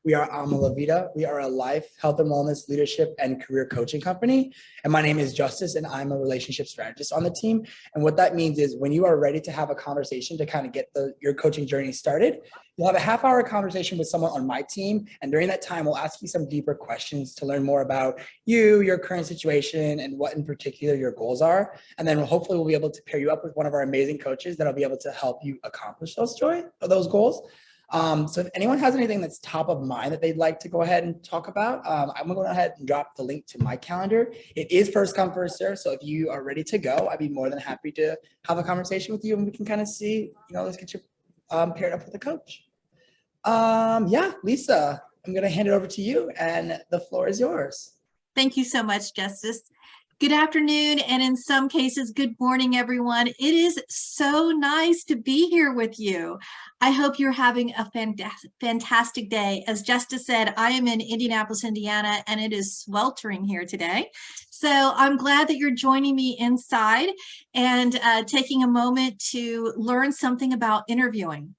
We are Vida. We are a life, health and wellness, leadership, and career coaching company. And my name is Justice, and I'm a relationship strategist on the team. And what that means is when you are ready to have a conversation to kind of get your coaching journey started, you'll have a half-hour conversation with someone on my team. And during that time, we'll ask you some deeper questions to learn more about you, your current situation, and what in particular your goals are. And then hopefully we'll be able to pair you up with one of our amazing coaches that'll be able to help you accomplish those goals. So if anyone has anything that's top of mind that they'd like to go ahead and talk about, I'm gonna go ahead and drop the link to my calendar. It is first come, first serve. So if you are ready to go, I'd be more than happy to have a conversation with you and we can kind of see, let's get you paired up with a coach. Yeah, Lisa, I'm gonna hand it over to you and the floor is yours. Thank you so much, Justice. Good afternoon, and in some cases, good morning, everyone. It is so nice to be here with you. I hope you're having a fantastic day. As Justice said, I am in Indianapolis, Indiana, and it is sweltering here today. So I'm glad that you're joining me inside and taking a moment to learn something about interviewing.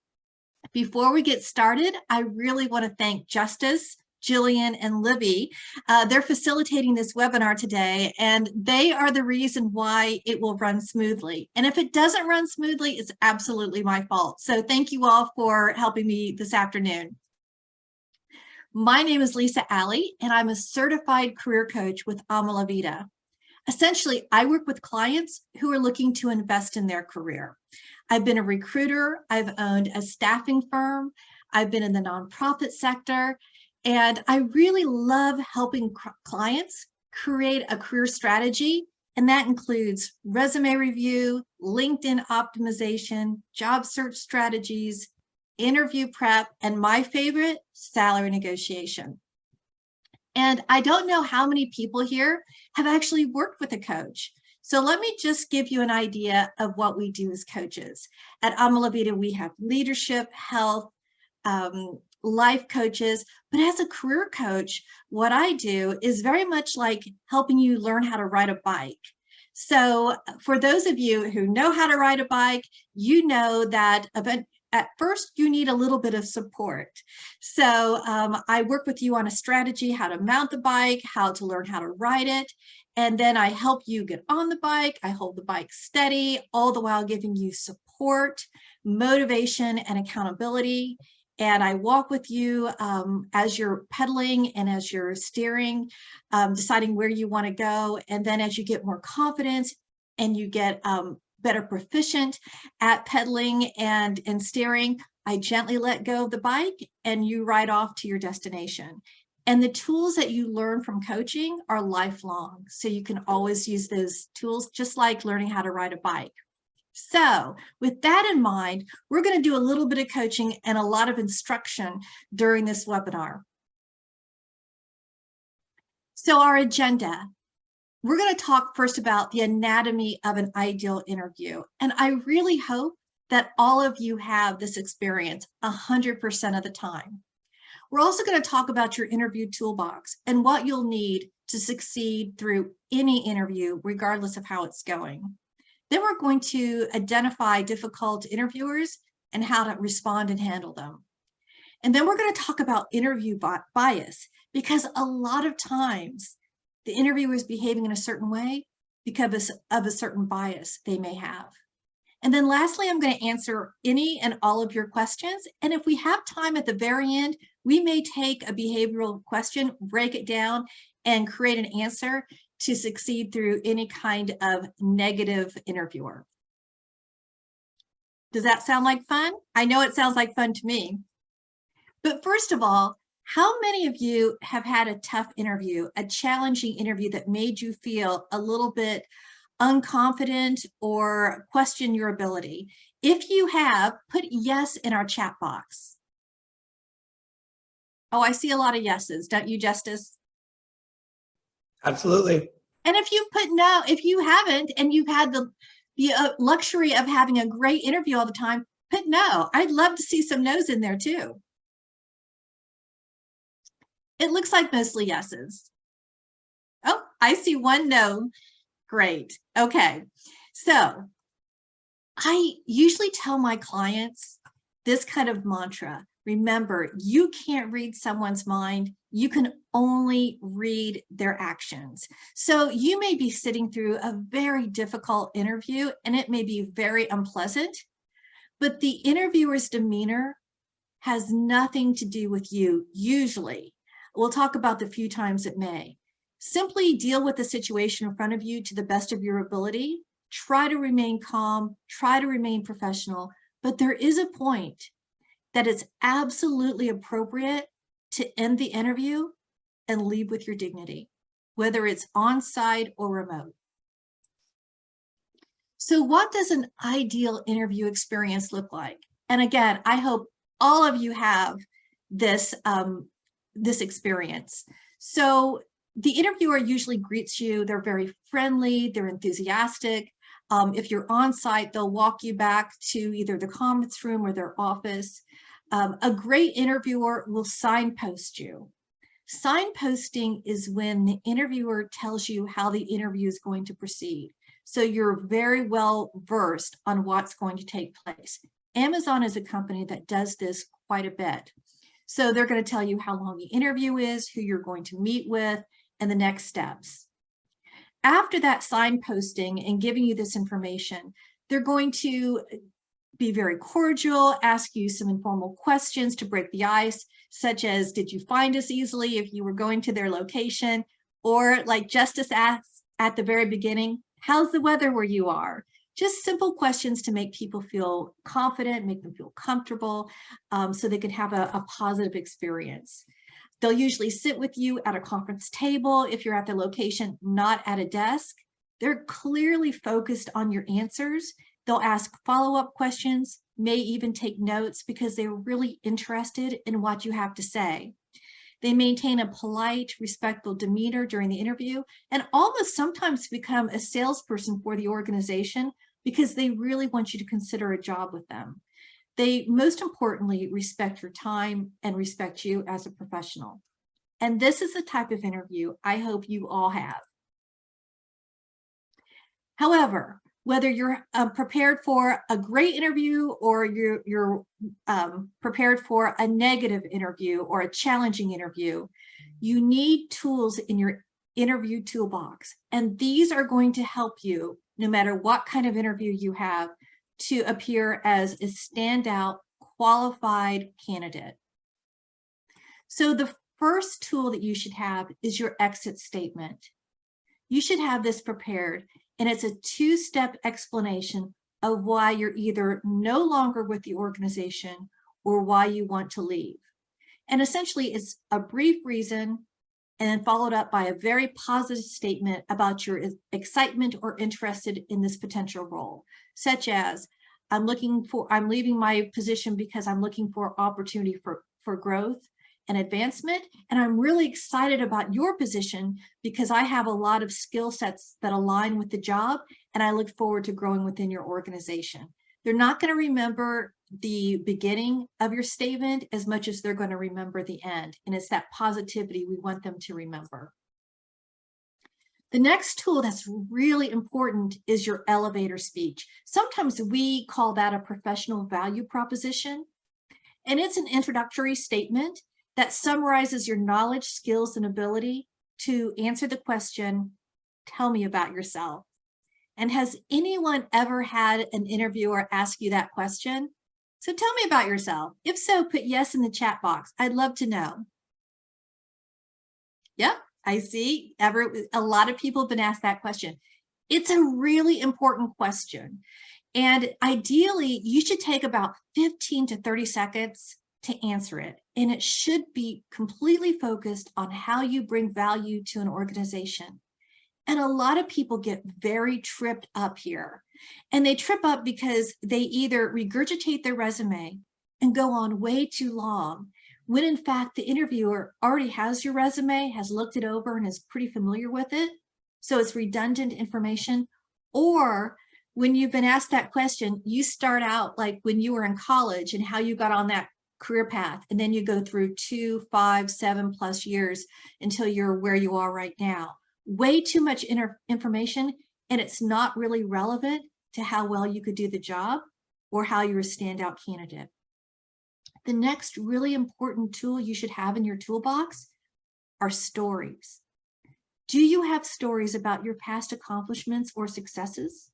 Before we get started, I really want to thank Justice, Jillian, and Libby. They're facilitating this webinar today, and they are the reason why it will run smoothly. And if it doesn't run smoothly, it's absolutely my fault. So thank you all for helping me this afternoon. My name is Lisa Alley, and I'm a certified career coach with Vida. Essentially, I work with clients who are looking to invest in their career. I've been a recruiter, I've owned a staffing firm, I've been in the nonprofit sector, and I really love helping clients create a career strategy, and that includes resume review, LinkedIn optimization, job search strategies, interview prep, and my favorite, salary negotiation. And I don't know how many people here have actually worked with a coach. So let me just give you an idea of what we do as coaches. At Vida, we have leadership, health, life coaches, but as a career coach, what I do is very much like helping you learn how to ride a bike. So for those of you who know how to ride a bike, you know that at first you need a little bit of support. So I work with you on a strategy, how to mount the bike, how to learn how to ride it. And then I help you get on the bike. I hold the bike steady, all the while giving you support, motivation, and accountability. And I walk with you as you're pedaling and as you're steering, deciding where you want to go. And then as you get more confidence and you get better proficient at pedaling and steering, I gently let go of the bike and you ride off to your destination. And the tools that you learn from coaching are lifelong. So you can always use those tools, just like learning how to ride a bike. So with that in mind, we're going to do a little bit of coaching and a lot of instruction during this webinar. So our agenda, we're going to talk first about the anatomy of an ideal interview. And I really hope that all of you have this experience 100% of the time. We're also going to talk about your interview toolbox and what you'll need to succeed through any interview, regardless of how it's going. Then we're going to identify difficult interviewers and how to respond and handle them. And then we're going to talk about interview bias, because a lot of times the interviewer is behaving in a certain way because of a certain bias they may have. And then lastly, I'm going to answer any and all of your questions. And if we have time at the very end, we may take a behavioral question, break it down, and create an answer to succeed through any kind of negative interviewer. Does that sound like fun? I know it sounds like fun to me. But first of all, how many of you have had a tough interview, a challenging interview that made you feel a little bit unconfident or question your ability? If you have, put yes in our chat box. Oh, I see a lot of yeses, don't you, Justice? Absolutely. And if you put no, if you haven't, and you've had the luxury of having a great interview all the time, put no. I'd love to see some no's in there too. It looks like mostly yeses. Oh, I see one no. Great. Okay. So I usually tell my clients this kind of mantra: Remember, you can't read someone's mind. You can only read their actions. So you may be sitting through a very difficult interview and it may be very unpleasant, but the interviewer's demeanor has nothing to do with you, usually. We'll talk about the few times it may. Simply deal with the situation in front of you to the best of your ability. Try to remain calm, try to remain professional, but there is a point that it's absolutely appropriate to end the interview and leave with your dignity, whether it's on-site or remote. So what does an ideal interview experience look like? And again, I hope all of you have this, this experience. So the interviewer usually greets you. They're very friendly, they're enthusiastic. If you're on site, they'll walk you back to either the conference room or their office. A great interviewer will signpost you. Signposting is when the interviewer tells you how the interview is going to proceed. So you're very well versed on what's going to take place. Amazon is a company that does this quite a bit. So they're going to tell you how long the interview is, who you're going to meet with, and the next steps. After that signposting and giving you this information, they're going to be very cordial, ask you some informal questions to break the ice, such as, did you find us easily if you were going to their location? Or like Justice asked at the very beginning, how's the weather where you are? Just simple questions to make people feel confident, make them feel comfortable, so they can have a positive experience. They'll usually sit with you at a conference table if you're at the location, not at a desk. They're clearly focused on your answers. They'll ask follow-up questions, may even take notes because they're really interested in what you have to say. They maintain a polite, respectful demeanor during the interview and almost sometimes become a salesperson for the organization because they really want you to consider a job with them. They, most importantly, respect your time and respect you as a professional. And this is the type of interview I hope you all have. However, whether you're prepared for a great interview or you're prepared for a negative interview or a challenging interview, you need tools in your interview toolbox. And these are going to help you, no matter what kind of interview you have, to appear as a standout, qualified candidate. So the first tool that you should have is your exit statement. You should have this prepared, and it's a two-step explanation of why you're either no longer with the organization or why you want to leave. And essentially, it's a brief reason and then followed up by a very positive statement about your excitement or interested in this potential role, such as, I'm leaving my position because I'm looking for opportunity for growth and advancement, and I'm really excited about your position because I have a lot of skill sets that align with the job, and I look forward to growing within your organization. They're not going to remember the beginning of your statement as much as they're going to remember the end, and it's that positivity we want them to remember. The next tool that's really important is your elevator speech. Sometimes we call that a professional value proposition, and it's an introductory statement that summarizes your knowledge, skills, and ability to answer the question, tell me about yourself. And has anyone ever had an interviewer ask you that question? So tell me about yourself. If so, put yes in the chat box. I'd love to know. Yep, I see a lot of people have been asked that question. It's a really important question. And ideally, you should take about 15 to 30 seconds to answer it. And it should be completely focused on how you bring value to an organization. And a lot of people get very tripped up here. And they trip up because they either regurgitate their resume and go on way too long, when in fact the interviewer already has your resume, has looked it over and is pretty familiar with it. So it's redundant information. Or when you've been asked that question, you start out like when you were in college and how you got on that career path, and then you go through 2, 5, 7+ years until you're where you are right now. Way too much information, and it's not really relevant to how well you could do the job or how you're a standout candidate. The next really important tool you should have in your toolbox are stories. Do you have stories about your past accomplishments or successes?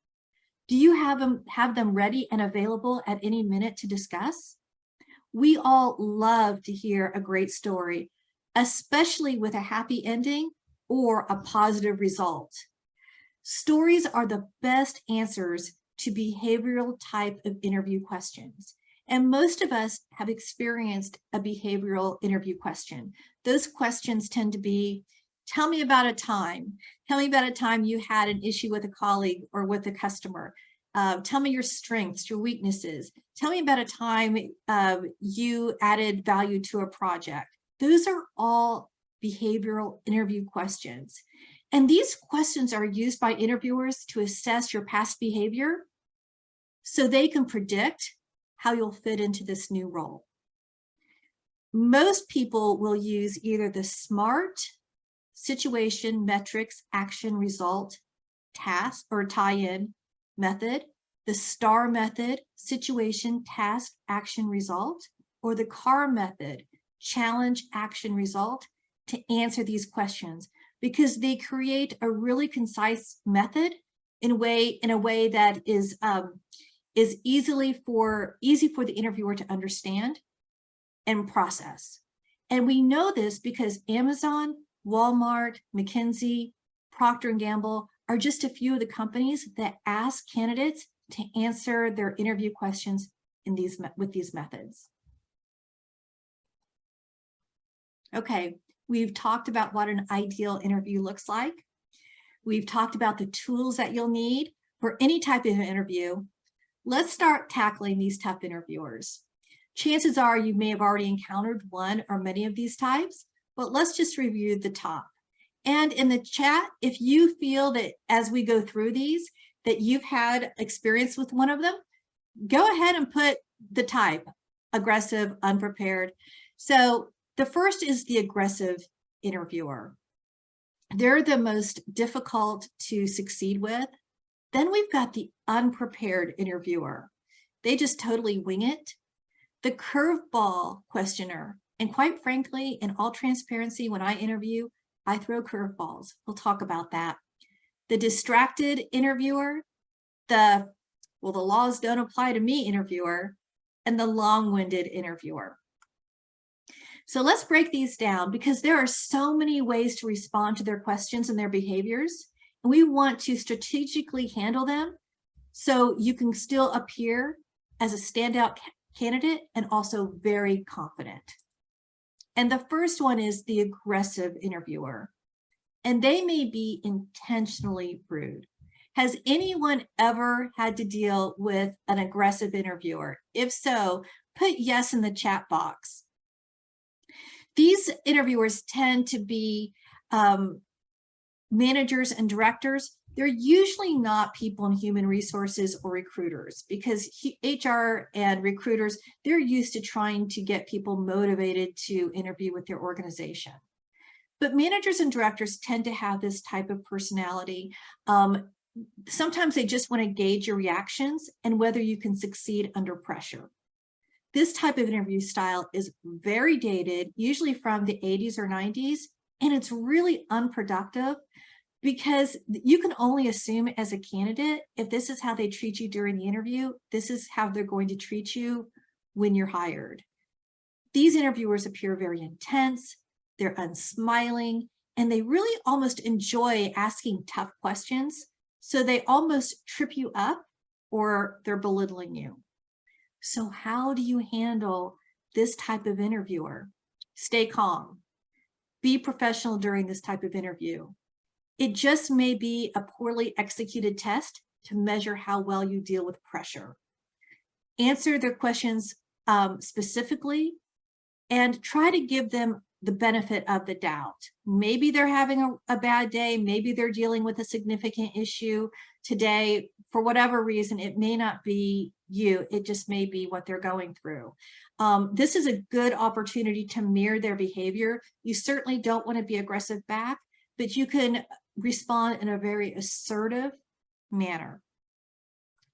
Do you have them ready and available at any minute to discuss? We all love to hear a great story, especially with a happy ending or a positive result. Stories are the best answers to behavioral type of interview questions. And most of us have experienced a behavioral interview question. Those questions tend to be, tell me about a time. Tell me about a time you had an issue with a colleague or with a customer. Tell me your strengths, your weaknesses. Tell me about a time you added value to a project. Those are all behavioral interview questions. And these questions are used by interviewers to assess your past behavior so they can predict how you'll fit into this new role. Most people will use either the SMART, situation, metrics, action, result, task, or tie-in method, the STAR method, situation, task, action, result, or the CAR method, challenge, action, result, to answer these questions, because they create a really concise method in a way that is easy for the interviewer to understand and process. And we know this because Amazon, Walmart, McKinsey, Procter & Gamble are just a few of the companies that ask candidates to answer their interview questions with these methods. Okay, we've talked about what an ideal interview looks like. We've talked about the tools that you'll need for any type of interview. Let's start tackling these tough interviewers. Chances are you may have already encountered one or many of these types, but let's just review the top. And in the chat, if you feel that as we go through these, that you've had experience with one of them, go ahead and put the type, aggressive, unprepared. So the first is the aggressive interviewer. They're the most difficult to succeed with. Then we've got the unprepared interviewer. They just totally wing it. The curveball questioner. And quite frankly, in all transparency, when I interview, I throw curveballs. We'll talk about that. The distracted interviewer, the laws don't apply to me interviewer, and the long-winded interviewer. So let's break these down, because there are so many ways to respond to their questions and their behaviors. And we want to strategically handle them so you can still appear as a standout candidate and also very confident. And the first one is the aggressive interviewer. And they may be intentionally rude. Has anyone ever had to deal with an aggressive interviewer? If so, put yes in the chat box. These interviewers tend to be managers and directors. They're usually not people in human resources or recruiters, because HR and recruiters, they're used to trying to get people motivated to interview with their organization. But managers and directors tend to have this type of personality. Sometimes they just want to gauge your reactions and whether you can succeed under pressure. This type of interview style is very dated, usually from the 80s or 90s, and it's really unproductive, because you can only assume as a candidate, if this is how they treat you during the interview, this is how they're going to treat you when you're hired. These interviewers appear very intense, they're unsmiling, and they really almost enjoy asking tough questions, so they almost trip you up or they're belittling you. So how do you handle this type of interviewer? Stay calm. Be professional during this type of interview. It just may be a poorly executed test to measure how well you deal with pressure. Answer their questions specifically and try to give them the benefit of the doubt. Maybe they're having a bad day. Maybe they're dealing with a significant issue today. For whatever reason, it may not be you. It just may be what they're going through. This is a good opportunity to mirror their behavior. You certainly don't want to be aggressive back, but you can respond in a very assertive manner.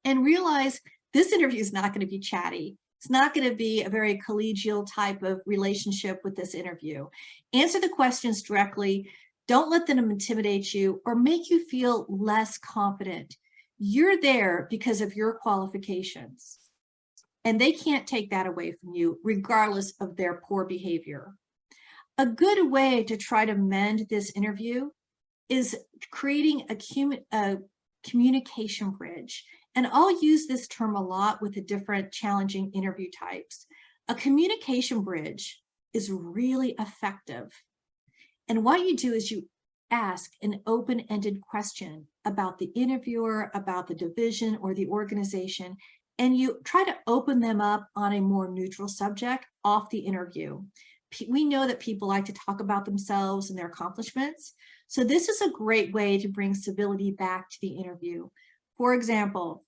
And realize this interview is not going to be chatty. It's not going to be a very collegial type of relationship with this interview. Answer the questions directly. Don't let them intimidate you or make you feel less confident. You're there because of your qualifications, and they can't take that away from you regardless of their poor behavior. A good way to try to mend this interview is creating a communication bridge. And I'll use this term a lot with the different challenging interview types. A communication bridge is really effective. And what you do is you ask an open-ended question about the interviewer, about the division or the organization, and you try to open them up on a more neutral subject off the interview. We know that people like to talk about themselves and their accomplishments. So this is a great way to bring civility back to the interview. For example,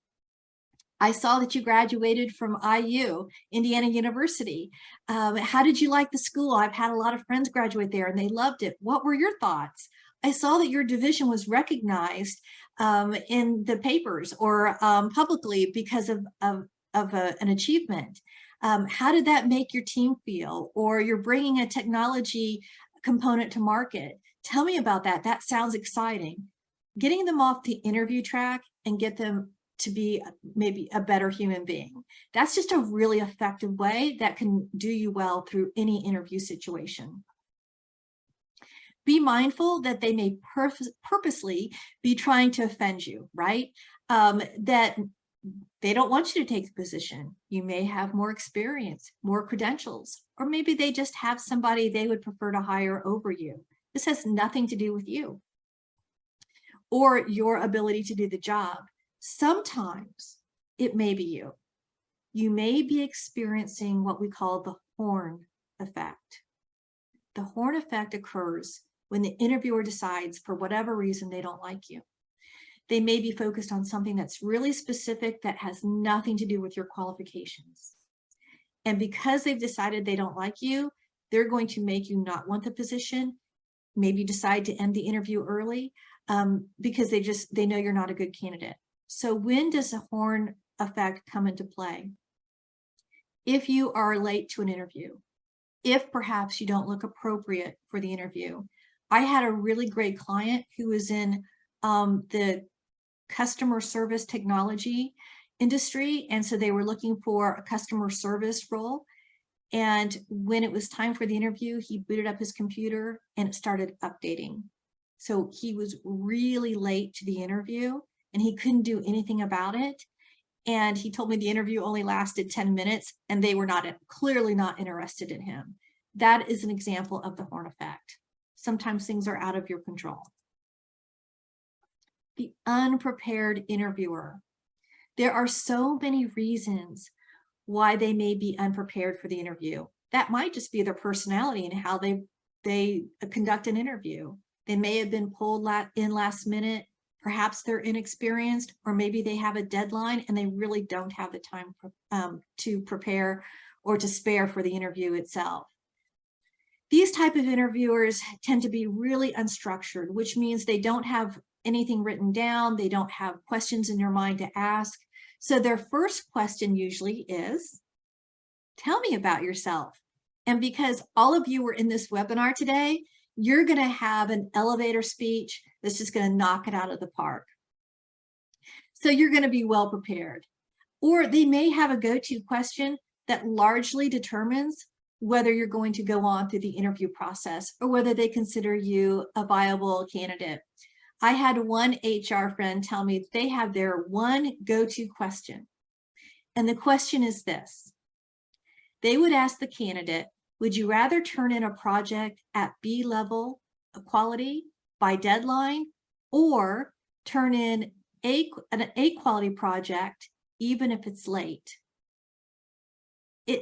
I saw that you graduated from IU, Indiana University. How did you like the school? I've had a lot of friends graduate there and they loved it. What were your thoughts? I saw that your division was recognized in the papers or publicly because of an achievement. How did that make your team feel? Or you're bringing a technology component to market. Tell me about that. That sounds exciting. Getting them off the interview track and get them to be maybe a better human being. That's just a really effective way that can do you well through any interview situation. Be mindful that they may purposely be trying to offend you, right? That they don't want you to take the position. You may have more experience, more credentials, or maybe they just have somebody they would prefer to hire over you. This has nothing to do with you or your ability to do the job. Sometimes it may be you. You may be experiencing what we call the horn effect. The horn effect occurs when the interviewer decides for whatever reason they don't like you. They may be focused on something that's really specific that has nothing to do with your qualifications. And because they've decided they don't like you, they're going to make you not want the position, maybe decide to end the interview early because they know you're not a good candidate. So when does the horn effect come into play? If you are late to an interview, if perhaps you don't look appropriate for the interview. I had a really great client who was in the customer service technology industry. And so they were looking for a customer service role. And when it was time for the interview, he booted up his computer and it started updating. So he was really late to the interview and he couldn't do anything about it. And he told me the interview only lasted 10 minutes and they were clearly not interested in him. That is an example of the horn effect. Sometimes things are out of your control. The unprepared interviewer. There are so many reasons why they may be unprepared for the interview. That might just be their personality and how they conduct an interview. They may have been pulled in last minute. Perhaps they're inexperienced, or maybe they have a deadline and they really don't have the time to prepare or to spare for the interview itself. These type of interviewers tend to be really unstructured, which means they don't have anything written down. They don't have questions in their mind to ask. So their first question usually is, tell me about yourself. And because all of you were in this webinar today, you're going to have an elevator speech that's just going to knock it out of the park. So you're going to be well prepared. Or they may have a go-to question that largely determines whether you're going to go on through the interview process or whether they consider you a viable candidate. I had one HR friend tell me they have their one go-to question. And the question is this. They would ask the candidate, would you rather turn in a project at B level of quality by deadline or turn in an A quality project even if it's late?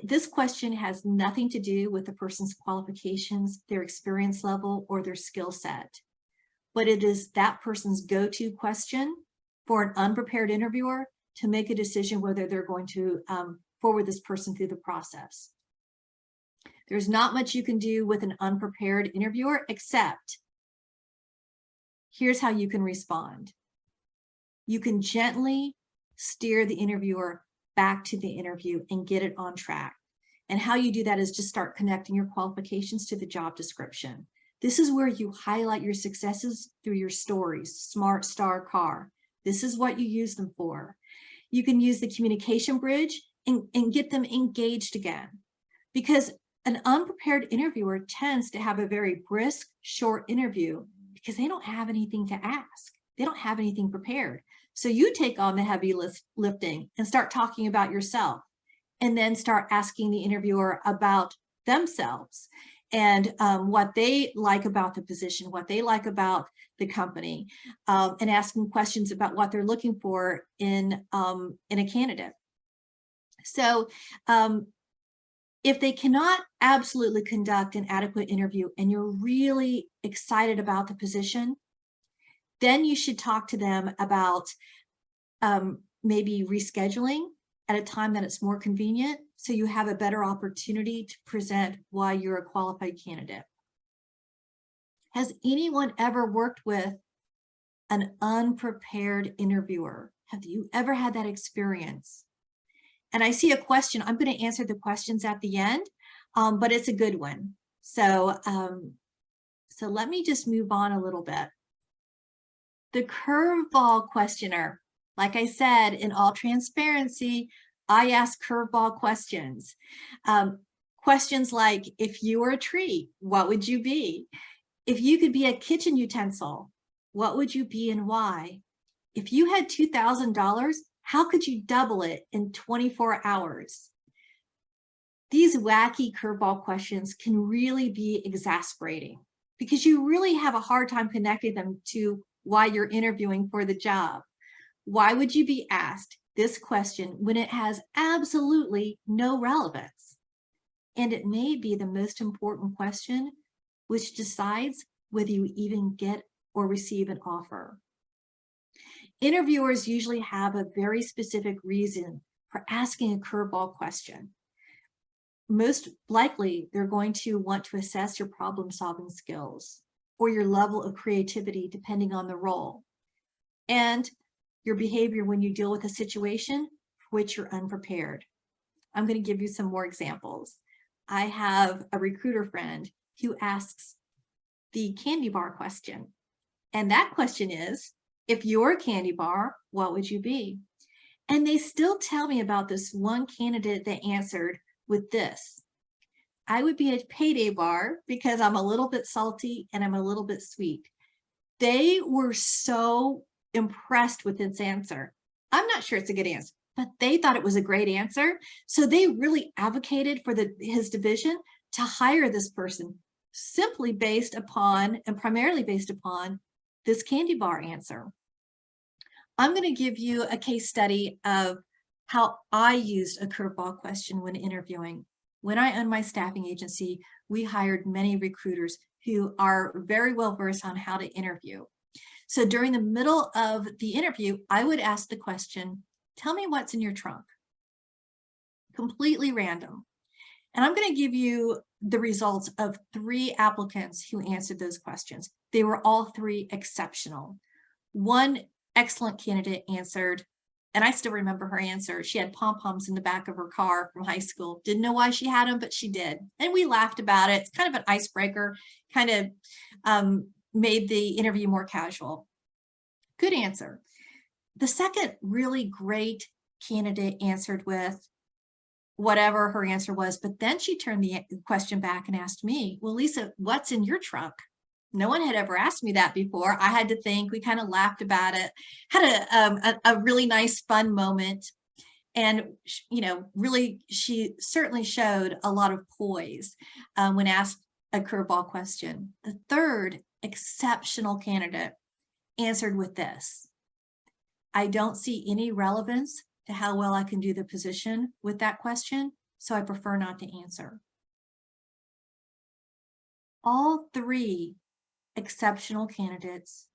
This question has nothing to do with the person's qualifications, their experience level, or their skill set. But it is that person's go-to question for an unprepared interviewer to make a decision whether they're going to forward this person through the process. There's not much you can do with an unprepared interviewer, except here's how you can respond. You can gently steer the interviewer back to the interview and get it on track. And how you do that is just start connecting your qualifications to the job description. This is where you highlight your successes through your stories, SMART, STAR, CAR. This is what you use them for. You can use the communication bridge and get them engaged again. Because an unprepared interviewer tends to have a very brisk, short interview because they don't have anything to ask. They don't have anything prepared. So you take on the heavy lifting and start talking about yourself, and then start asking the interviewer about themselves and what they like about the position, what they like about the company, and asking questions about what they're looking for in a candidate. So if they cannot absolutely conduct an adequate interview and you're really excited about the position, then you should talk to them about maybe rescheduling at a time that it's more convenient, so you have a better opportunity to present why you're a qualified candidate. Has anyone ever worked with an unprepared interviewer? Have you ever had that experience? And I see a question. I'm going to answer the questions at the end, but it's a good one. So let me just move on a little bit. The curveball questioner. Like I said, in all transparency, I ask curveball questions. Questions like, if you were a tree, what would you be? If you could be a kitchen utensil, what would you be and why? If you had $2,000, how could you double it in 24 hours? These wacky curveball questions can really be exasperating because you really have a hard time connecting them to why you're interviewing for the job. Why would you be asked this question when it has absolutely no relevance? And it may be the most important question which decides whether you even get or receive an offer. Interviewers usually have a very specific reason for asking a curveball question. Most likely, they're going to want to assess your problem-solving skills or your level of creativity, depending on the role, and your behavior when you deal with a situation for which you're unprepared. I'm going to give you some more examples. I have a recruiter friend who asks the candy bar question. And that question is, if you're a candy bar, what would you be? And they still tell me about this one candidate that answered with this: I would be a payday bar because I'm a little bit salty and I'm a little bit sweet. They were so impressed with this answer. I'm not sure it's a good answer, but they thought it was a great answer. So they really advocated for his division to hire this person simply based upon and primarily based upon this candy bar answer. I'm going to give you a case study of how I used a curveball question when interviewing. When I owned my staffing agency, we hired many recruiters who are very well versed on how to interview. So during the middle of the interview, I would ask the question, tell me what's in your trunk. Completely random. And I'm going to give you the results of 3 applicants who answered those questions. They were all 3 exceptional. One excellent candidate answered, and I still remember her answer. She had pom-poms in the back of her car from high school. Didn't know why she had them, but she did. And we laughed about it. It's kind of an icebreaker, kind of made the interview more casual. Good answer. The second really great candidate answered with whatever her answer was, but then she turned the question back and asked me, well, Lisa, what's in your trunk? No one had ever asked me that before. I had to think. We kind of laughed about it, had a really nice, fun moment. And, you know, really, she certainly showed a lot of poise when asked a curveball question. The third exceptional candidate answered with this: I don't see any relevance to how well I can do the position with that question, so I prefer not to answer. All 3 exceptional candidates,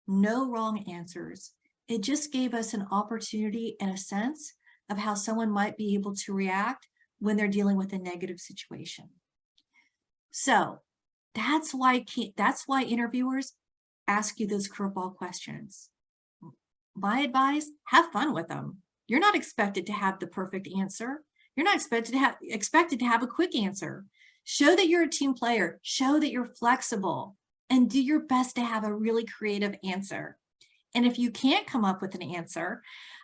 no wrong answers. It just gave us an opportunity and a sense of how someone might be able to react when they're dealing with a negative situation. So that's why interviewers ask you those curveball questions. My advice, have fun with them. You're not expected to have the perfect answer. You're not expected to have a quick answer. Show that you're a team player. Show that you're flexible, and do your best to have a really creative answer. And if you can't come up with an answer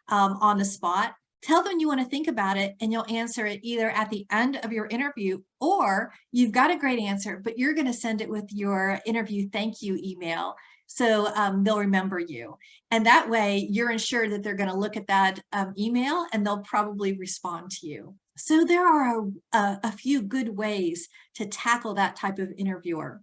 on the spot, tell them you want to think about it, and you'll answer it either at the end of your interview, or you've got a great answer, but you're going to send it with your interview thank you email. So they'll remember you. And that way you're ensured that they're going to look at that email, and they'll probably respond to you. So there are a few good ways to tackle that type of interviewer.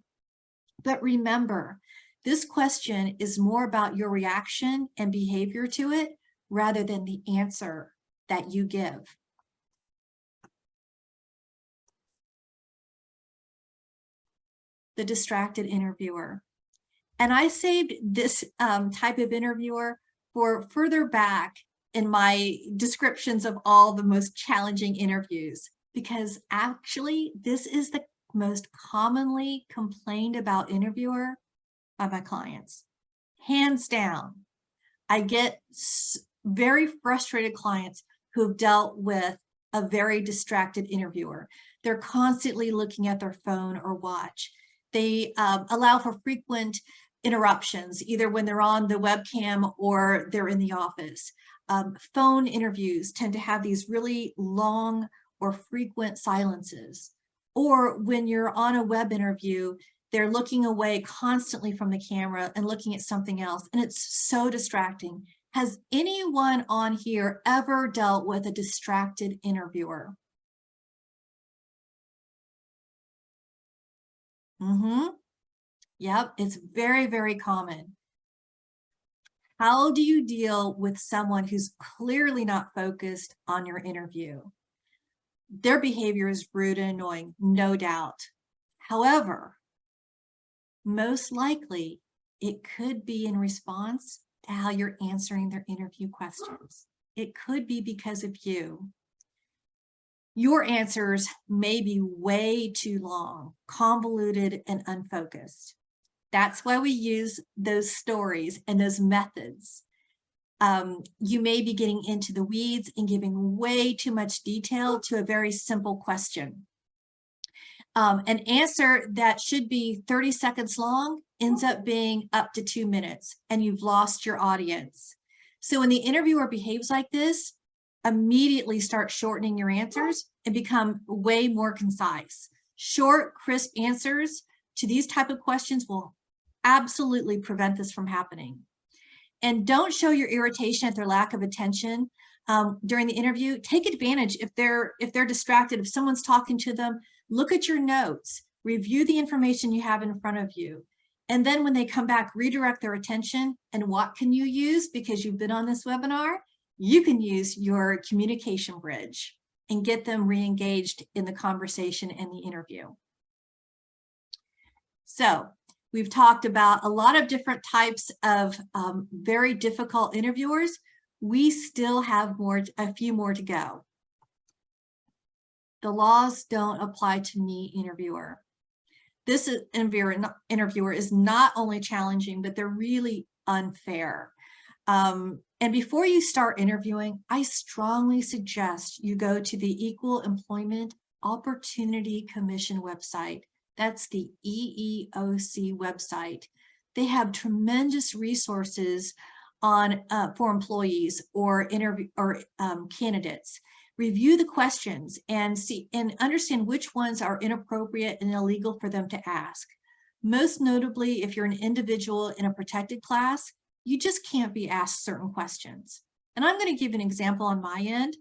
But remember, this question is more about your reaction and behavior to it rather than the answer that you give. The distracted interviewer. And I saved this type of interviewer for further back in my descriptions of all the most challenging interviews, because actually this is the most commonly complained about interviewer by my clients. Hands down. I get very frustrated clients who've dealt with a very distracted interviewer. They're constantly looking at their phone or watch. They allow for frequent interruptions, either when they're on the webcam or they're in the office. Phone interviews tend to have these really long or frequent silences. Or when you're on a web interview, they're looking away constantly from the camera and looking at something else, and it's so distracting. Has anyone on here ever dealt with a distracted interviewer? Yep, it's very, very common. How do you deal with someone who's clearly not focused on your interview? Their behavior is rude and annoying, no doubt. However, most likely it could be in response to how you're answering their interview questions. It could be because of you. Your answers may be way too long, convoluted, and unfocused. That's why we use those stories and those methods. You may be getting into the weeds and giving way too much detail to a very simple question. An answer that should be 30 seconds long ends up being up to 2 minutes, and you've lost your audience. So when the interviewer behaves like this, immediately start shortening your answers and become way more concise. Short, crisp answers to these type of questions will absolutely prevent this from happening. And don't show your irritation at their lack of attention during the interview. Take advantage if they're distracted, if someone's talking to them, look at your notes, review the information you have in front of you. And then when they come back, redirect their attention. And what can you use? Because you've been on this webinar, you can use your communication bridge and get them re-engaged in the conversation and the interview. So we've talked about a lot of different types of very difficult interviewers. We still have a few more to go. The laws don't apply to me, interviewer. This interviewer is not only challenging, but they're really unfair. And before you start interviewing, I strongly suggest you go to the Equal Employment Opportunity Commission website. That's the EEOC website. They have tremendous resources on for employees or candidates. Review the questions and see and understand which ones are inappropriate and illegal for them to ask. Most notably, if you're an individual in a protected class, you just can't be asked certain questions. And I'm going to give an example on my end.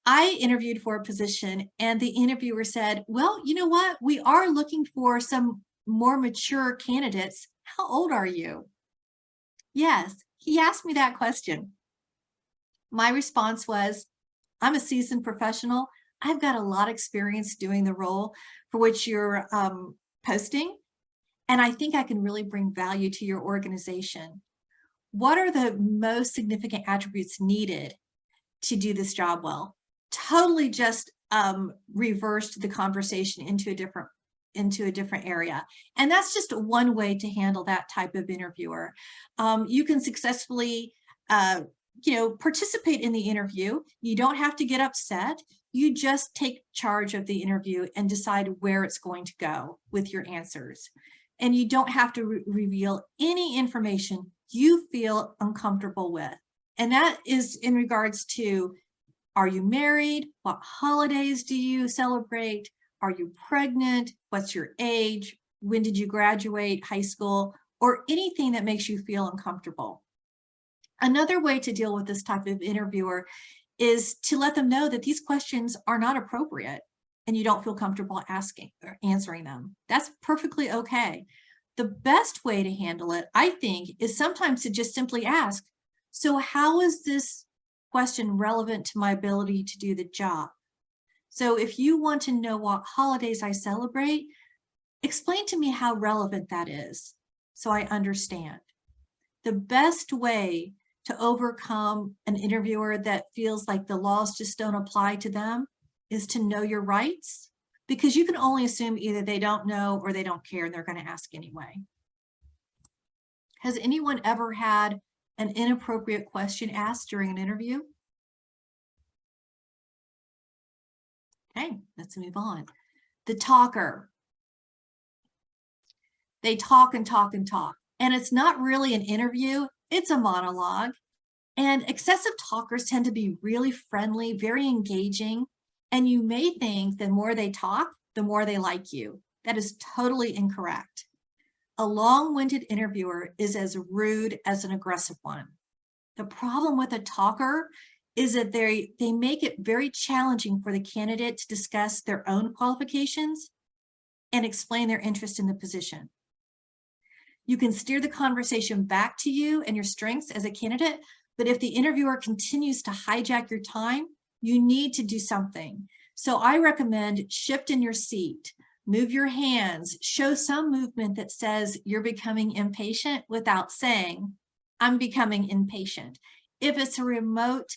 I interviewed for a position and the interviewer said, well, you know what? We are looking for some more mature candidates. How old are you? Yes, he asked me that question. My response was, I'm a seasoned professional. I've got a lot of experience doing the role for which you're posting, and I think I can really bring value to your organization. What are the most significant attributes needed to do this job well? Totally just reversed the conversation into a different area. And that's just one way to handle that type of interviewer. You can successfully participate in the interview. You don't have to get upset. You just take charge of the interview and decide where it's going to go with your answers. And you don't have to reveal any information you feel uncomfortable with. And that is in regards to, are you married? What holidays do you celebrate? Are you pregnant? What's your age? When did you graduate high school? Or anything that makes you feel uncomfortable. Another way to deal with this type of interviewer is to let them know that these questions are not appropriate and you don't feel comfortable asking or answering them. That's perfectly okay. The best way to handle it, I think, is sometimes to just simply ask, so how is this question relevant to my ability to do the job? So if you want to know what holidays I celebrate, explain to me how relevant that is so I understand. The best way to overcome an interviewer that feels like the laws just don't apply to them is to know your rights, because you can only assume either they don't know or they don't care and they're going to ask anyway. Has anyone ever had an inappropriate question asked during an interview? Okay, let's move on. The talker. They talk and talk and talk, and it's not really an interview, it's a monologue. And excessive talkers tend to be really friendly, very engaging, and you may think the more they talk, the more they like you. That is totally incorrect. A long-winded interviewer is as rude as an aggressive one. The problem with a talker is that they make it very challenging for the candidate to discuss their own qualifications and explain their interest in the position. You can steer the conversation back to you and your strengths as a candidate, but if the interviewer continues to hijack your time, you need to do something. So I recommend shift in your seat, move your hands, show some movement that says you're becoming impatient without saying, I'm becoming impatient. If it's a remote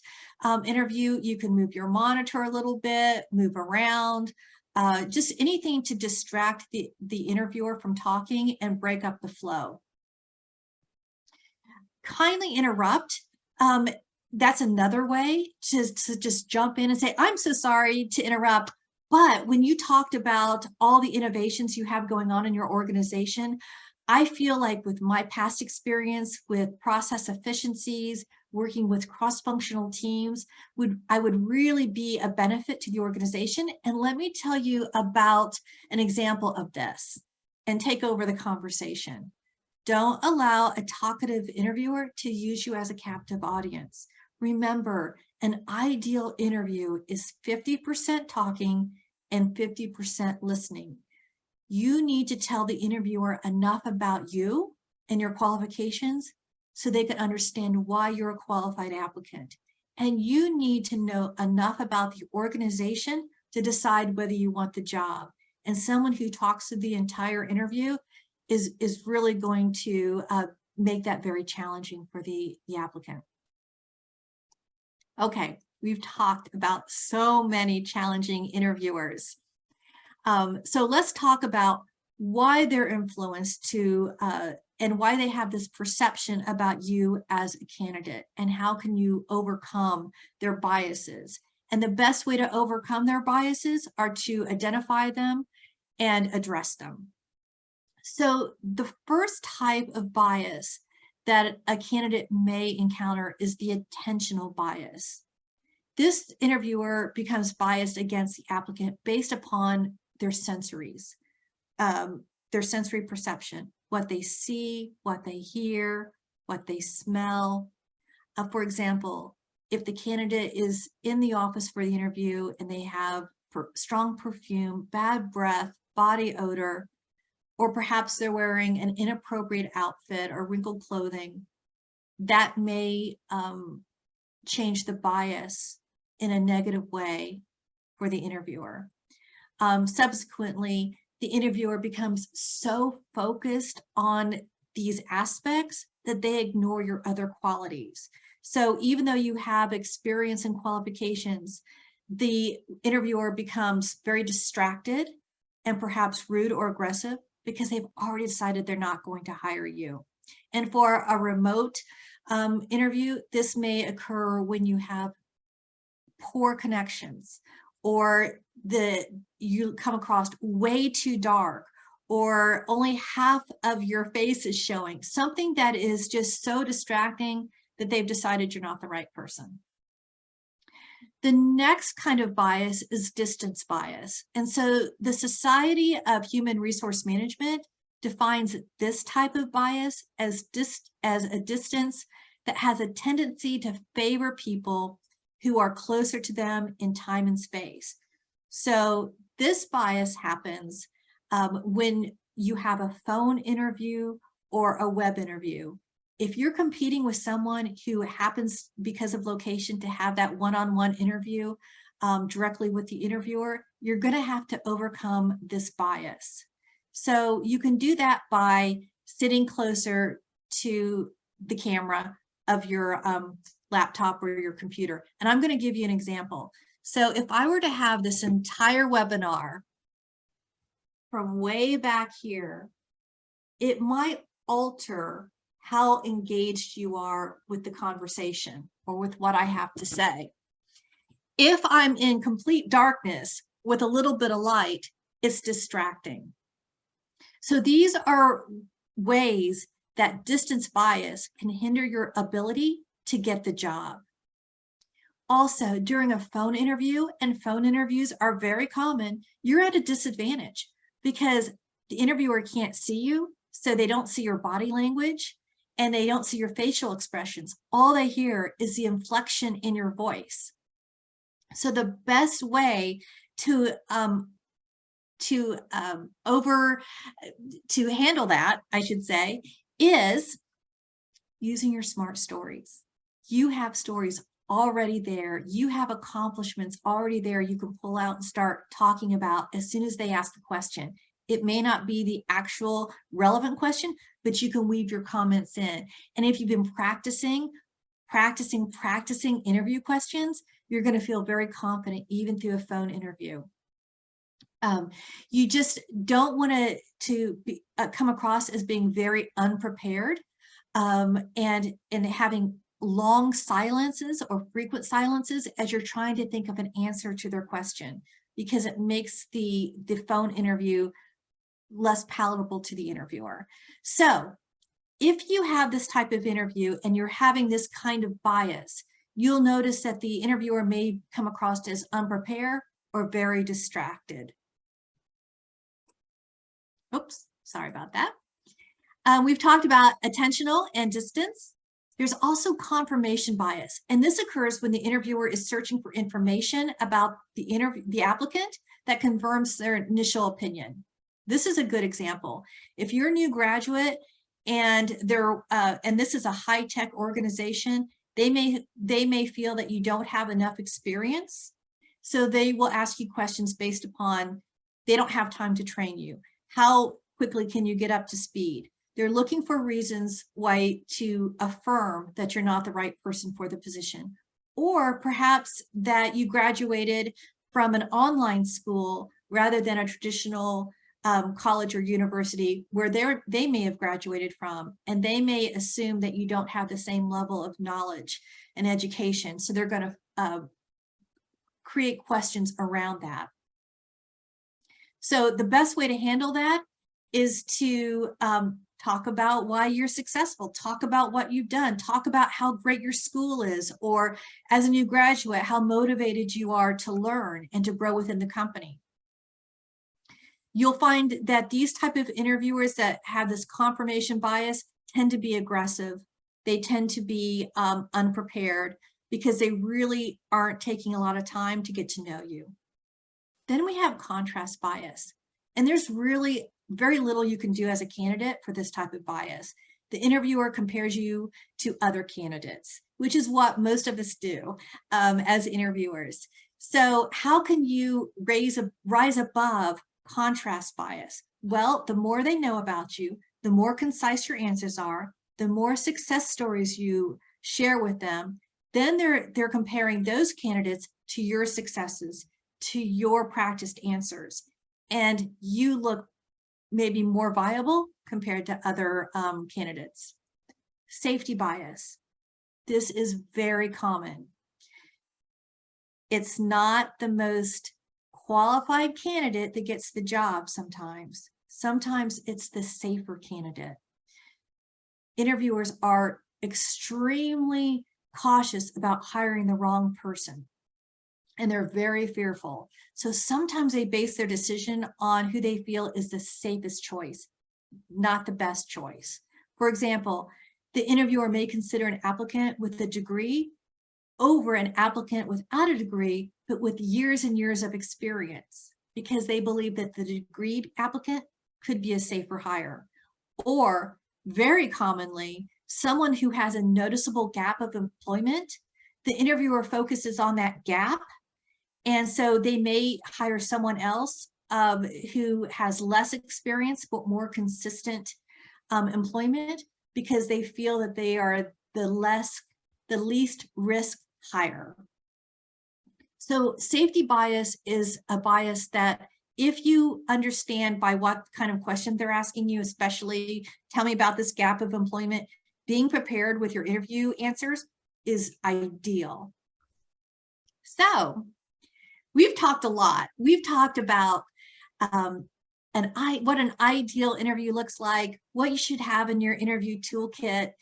interview, you can move your monitor a little bit, move around, just anything to distract the interviewer from talking and break up the flow. Kindly interrupt. That's another way to just jump in and say, I'm so sorry to interrupt, but when you talked about all the innovations you have going on in your organization, I feel like with my past experience with process efficiencies, working with cross-functional teams, I would really be a benefit to the organization. And let me tell you about an example of this and take over the conversation. Don't allow a talkative interviewer to use you as a captive audience. Remember, an ideal interview is 50% talking and 50% listening. You need to tell the interviewer enough about you and your qualifications so they can understand why you're a qualified applicant. And you need to know enough about the organization to decide whether you want the job. And someone who talks to the entire interview is really going to make that very challenging for the applicant. Okay, we've talked about so many challenging interviewers. So let's talk about why they're influenced to and why they have this perception about you as a candidate, and how can you overcome their biases. And the best way to overcome their biases are to identify them and address them. So the first type of bias that a candidate may encounter is the attentional bias. This interviewer becomes biased against the applicant based upon their sensory perception, what they see, what they hear, what they smell. For example, if the candidate is in the office for the interview and they have strong perfume, bad breath, body odor, or perhaps they're wearing an inappropriate outfit or wrinkled clothing, that may change the bias in a negative way for the interviewer. Subsequently, the interviewer becomes so focused on these aspects that they ignore your other qualities. So even though you have experience and qualifications, the interviewer becomes very distracted and perhaps rude or aggressive because they've already decided they're not going to hire you. And for a remote interview, this may occur when you have poor connections, or you come across way too dark, or only half of your face is showing, something that is just so distracting that they've decided you're not the right person. The next kind of bias is distance bias. And so the Society of Human Resource Management defines this type of bias as a distance that has a tendency to favor people who are closer to them in time and space. So this bias happens when you have a phone interview or a web interview. If you're competing with someone who happens, because of location, to have that one-on-one interview directly with the interviewer, you're going to have to overcome this bias. So you can do that by sitting closer to the camera of your laptop or your computer. And I'm going to give you an example. So if I were to have this entire webinar from way back here, it might alter how engaged you are with the conversation or with what I have to say. If I'm in complete darkness with a little bit of light, it's distracting. So these are ways that distance bias can hinder your ability to get the job. Also, during a phone interview, and phone interviews are very common, you're at a disadvantage because the interviewer can't see you, so they don't see your body language and they don't see your facial expressions. All they hear is the inflection in your voice. So the best way to handle that, I should say, is using your smart stories. You have stories already there. You have accomplishments already there you can pull out and start talking about as soon as they ask the question. It may not be the actual relevant question, but you can weave your comments in. And if you've been practicing interview questions, you're going to feel very confident even through a phone interview. You just don't want to come across as being very unprepared and having long silences or frequent silences as you're trying to think of an answer to their question, because it makes the phone interview less palatable to the interviewer. So if you have this type of interview and you're having this kind of bias, you'll notice that the interviewer may come across as unprepared or very distracted. Oops, sorry about that. We've talked about attentional and distance. There's also confirmation bias, and this occurs when the interviewer is searching for information about the applicant that confirms their initial opinion. This is a good example. If you're a new graduate and this is a high-tech organization, they may feel that you don't have enough experience, so they will ask you questions based upon they don't have time to train you. How quickly can you get up to speed? They're looking for reasons why to affirm that you're not the right person for the position, or perhaps that you graduated from an online school rather than a traditional college or university where they may have graduated from, and they may assume that you don't have the same level of knowledge and education. So they're going to create questions around that. So the best way to handle that is to talk about why you're successful, talk about what you've done, talk about how great your school is, or as a new graduate, how motivated you are to learn and to grow within the company. You'll find that these type of interviewers that have this confirmation bias tend to be aggressive. They tend to be unprepared because they really aren't taking a lot of time to get to know you. Then we have contrast bias, and there's really very little you can do as a candidate for this type of bias. The interviewer compares you to other candidates, which is what most of us do as interviewers. So how can you rise above contrast bias? Well, the more they know about you, the more concise your answers are, the more success stories you share with them, then they're comparing those candidates to your successes, to your practiced answers, and you look maybe more viable compared to other candidates. Safety bias. This is very common. It's not the most qualified candidate that gets the job sometimes. Sometimes it's the safer candidate. Interviewers are extremely cautious about hiring the wrong person, and they're very fearful. So sometimes they base their decision on who they feel is the safest choice, not the best choice. For example, the interviewer may consider an applicant with a degree over an applicant without a degree, but with years and years of experience, because they believe that the degreed applicant could be a safer hire. Or very commonly, someone who has a noticeable gap of employment, the interviewer focuses on that gap. And so they may hire someone else who has less experience, but more consistent employment, because they feel that they are the least risk hire. So safety bias is a bias that, if you understand by what kind of question they're asking you, especially tell me about this gap of employment, being prepared with your interview answers is ideal. So we've talked a lot. We've talked about what an ideal interview looks like, what you should have in your interview toolkit.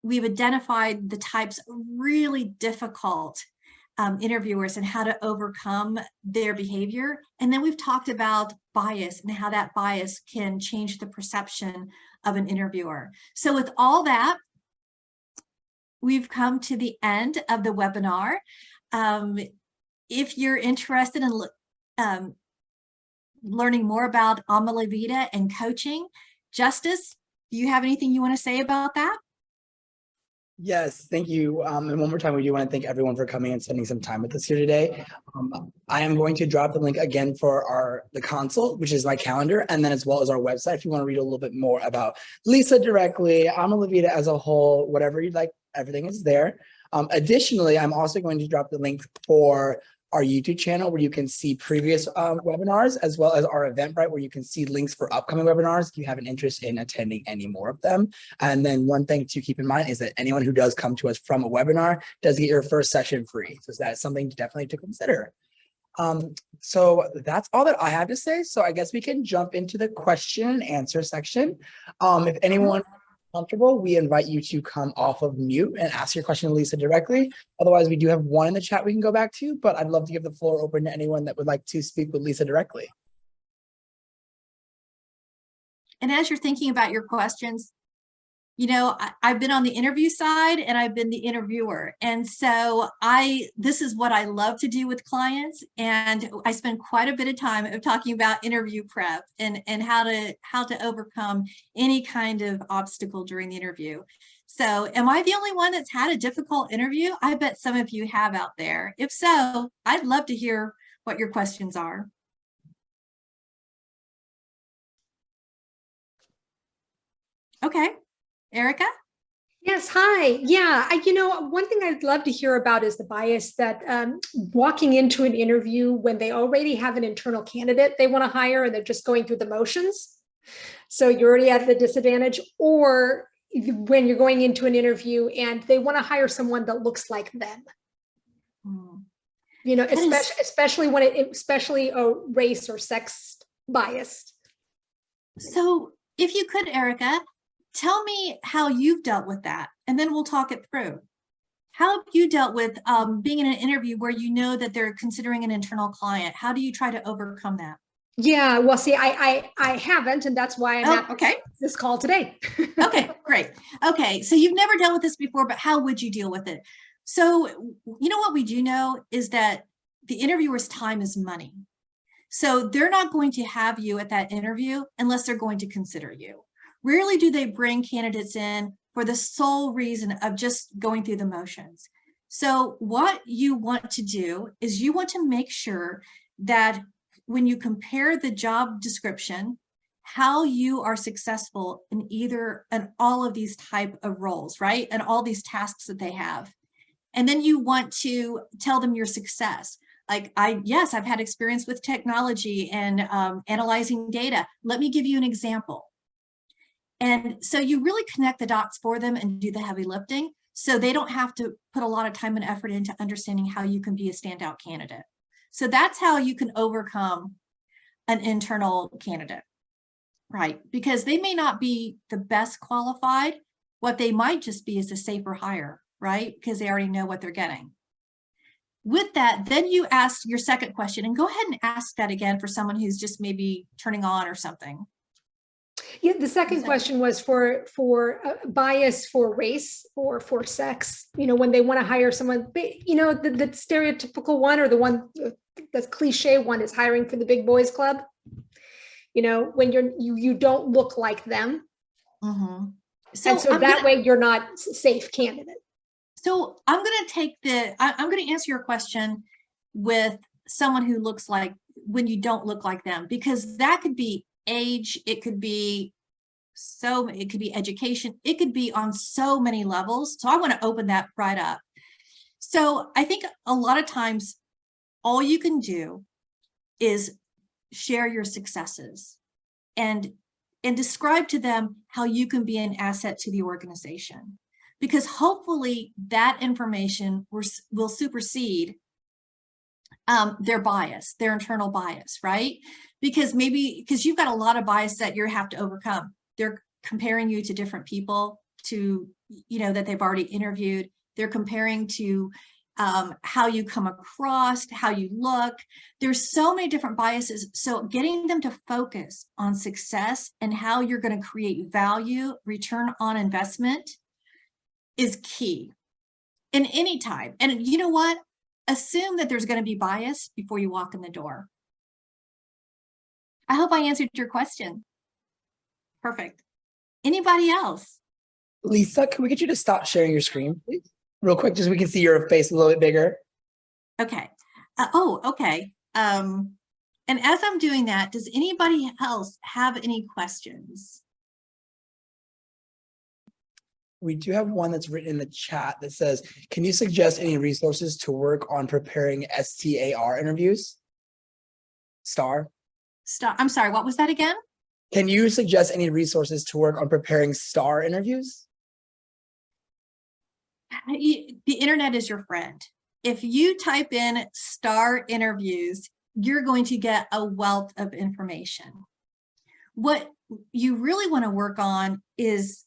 We've identified the types of really difficult interviewers and how to overcome their behavior. And then we've talked about bias and how that bias can change the perception of an interviewer. So with all that, we've come to the end of the webinar. If you're interested in learning more about Vida and coaching, Justice, do you have anything you want to say about that? Yes, thank you. And one more time, we do want to thank everyone for coming and spending some time with us here today. I am going to drop the link again for the consult, which is my calendar, and then as well as our website if you want to read a little bit more about Lisa directly, Vida as a whole, whatever you'd like, everything is there. Additionally, I'm also going to drop the link for our YouTube channel where you can see previous webinars, as well as our Eventbrite where you can see links for upcoming webinars if you have an interest in attending any more of them. And then one thing to keep in mind is that anyone who does come to us from a webinar does get your first session free. So that is something definitely to consider. So that's all that I have to say. So I guess we can jump into the question and answer section. If anyone comfortable, we invite you to come off of mute and ask your question to Lisa directly. Otherwise, we do have one in the chat we can go back to, but I'd love to give the floor open to anyone that would like to speak with Lisa directly. And as you're thinking about your questions, you know, I've been on the interview side and I've been the interviewer. And so this is what I love to do with clients. And I spend quite a bit of time of talking about interview prep and how to overcome any kind of obstacle during the interview. So am I the only one that's had a difficult interview? I bet some of you have out there. If so, I'd love to hear what your questions are. Okay. Erica? Yes, hi. Yeah, one thing I'd love to hear about is the bias that walking into an interview when they already have an internal candidate they want to hire and they're just going through the motions. So you're already at the disadvantage, or when you're going into an interview and they want to hire someone that looks like them. You know, especially a race or sex biased. So if you could, Erica, tell me how you've dealt with that, and then we'll talk it through. How have you dealt with being in an interview where you know that they're considering an internal client? How do you try to overcome that? Yeah, well, see, I haven't, and that's why I'm at this call today. Okay, great. Okay, so you've never dealt with this before, but how would you deal with it? So, you know what we do know is that the interviewer's time is money. So they're not going to have you at that interview unless they're going to consider you. Rarely do they bring candidates in for the sole reason of just going through the motions. So what you want to do is you want to make sure that when you compare the job description, how you are successful in all of these type of roles, right? And all these tasks that they have. And then you want to tell them your success. Yes, I've had experience with technology and analyzing data. Let me give you an example. And so you really connect the dots for them and do the heavy lifting, so they don't have to put a lot of time and effort into understanding how you can be a standout candidate. So that's how you can overcome an internal candidate, right? Because they may not be the best qualified. What they might just be is a safer hire, right? Because they already know what they're getting. With that, then you ask your second question, and go ahead and ask that again for someone who's just maybe turning on or something. Yeah, the second question was for bias for race or for sex. When they want to hire someone, the stereotypical one, or the one that's cliche one, is hiring for the big boys club. When you don't look like them, so that way you're not a safe candidate. So I'm going to I'm going to answer your question with someone who looks like, when you don't look like them, because that could be age, it could be education, it could be on so many levels. So I want to open that right up. So I think a lot of times all you can do is share your successes and describe to them how you can be an asset to the organization, because hopefully that information will supersede their bias, their internal bias, right? Because you've got a lot of bias that you have to overcome. They're comparing you to different people that they've already interviewed. They're comparing to how you come across, how you look. There's so many different biases. So getting them to focus on success and how you're going to create value, return on investment, is key in any time. And you know what? Assume that there's going to be bias before you walk in the door. I hope I answered your question. Perfect. Anybody else? Lisa, can we get you to stop sharing your screen, please? Real quick, just so we can see your face a little bit bigger. Okay. Okay. And as I'm doing that, does anybody else have any questions? We do have one that's written in the chat that says, can you suggest any resources to work on preparing STAR interviews? STAR? I'm sorry, what was that again? Can you suggest any resources to work on preparing STAR interviews? The internet is your friend. If you type in STAR interviews, you're going to get a wealth of information. What you really want to work on is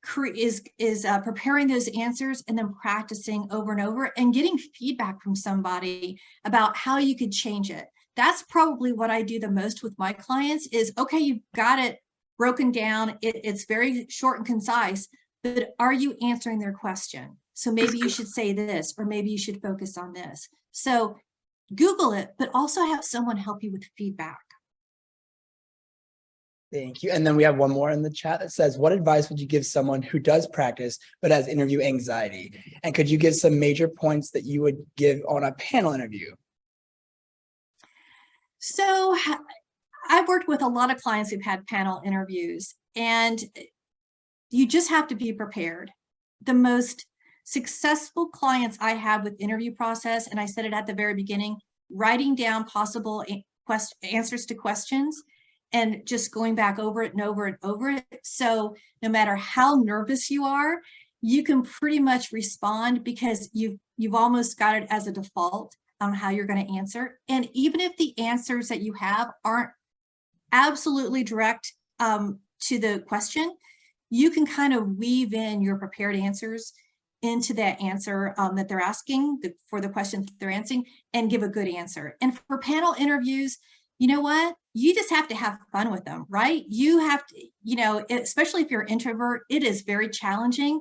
preparing those answers and then practicing over and over and getting feedback from somebody about how you could change it. That's probably what I do the most with my clients is, okay, you've got it broken down. It's very short and concise, but are you answering their question? So maybe you should say this, or maybe you should focus on this. So Google it, but also have someone help you with feedback. Thank you. And then we have one more in the chat that says, what advice would you give someone who does practice but has interview anxiety? And could you give some major points that you would give on a panel interview? So I've worked with a lot of clients who've had panel interviews, and you just have to be prepared. The most successful clients I have with interview process, and I said it at the very beginning, writing down possible answers to questions and just going back over it and over and over it. So no matter how nervous you are, you can pretty much respond because you've almost got it as a default on how you're going to answer. And even if the answers that you have aren't absolutely direct to the question, you can kind of weave in your prepared answers into that answer that they're asking for the question that they're answering and give a good answer. And for panel interviews, you know what? You just have to have fun with them, right? You have to, especially if you're an introvert, it is very challenging,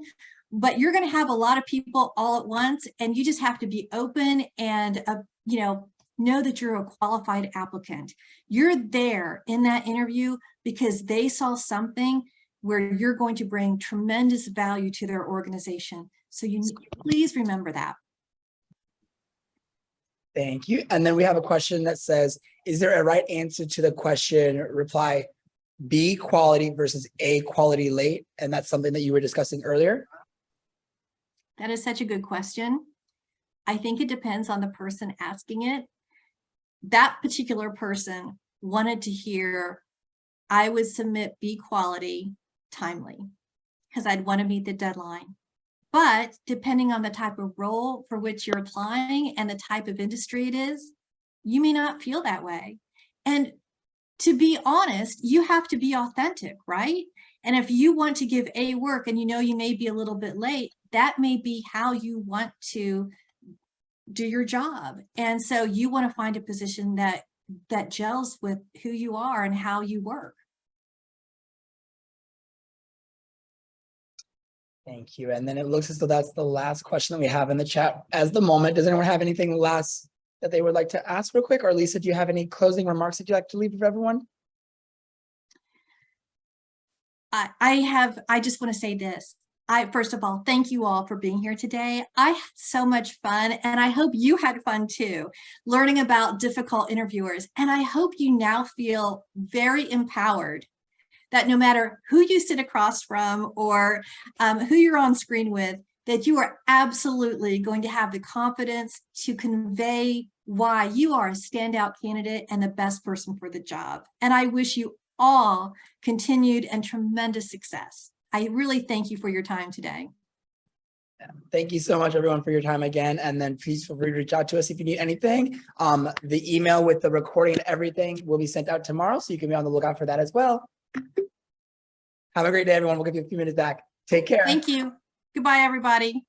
but you're going to have a lot of people all at once, and you just have to be open and, know that you're a qualified applicant. You're there in that interview because they saw something where you're going to bring tremendous value to their organization. So please remember that. Thank you. And then we have a question that says, is there a right answer to the question? Reply B, quality versus A, quality late. And that's something that you were discussing earlier. That is such a good question. I think it depends on the person asking it. That particular person wanted to hear, I would submit B quality timely because I'd want to meet the deadline. But depending on the type of role for which you're applying and the type of industry it is, you may not feel that way. And to be honest, you have to be authentic, right? And if you want to give A work and you know you may be a little bit late, that may be how you want to do your job. And so you want to find a position that gels with who you are and how you work. Thank you. And then it looks as though that's the last question that we have in the chat as the moment. Does anyone have anything last that they would like to ask real quick? Or Lisa, do you have any closing remarks that you'd like to leave with everyone? I just want to say this. First of all, thank you all for being here today. I had so much fun, and I hope you had fun too, learning about difficult interviewers. And I hope you now feel very empowered that no matter who you sit across from or who you're on screen with, that you are absolutely going to have the confidence to convey why you are a standout candidate and the best person for the job. And I wish you all continued and tremendous success. I really thank you for your time today. Thank you so much, everyone, for your time again. And then please feel free to reach out to us if you need anything. The email with the recording and everything will be sent out tomorrow, so you can be on the lookout for that as well. Have a great day, everyone. We'll give you a few minutes back. Take care. Thank you. Goodbye, everybody.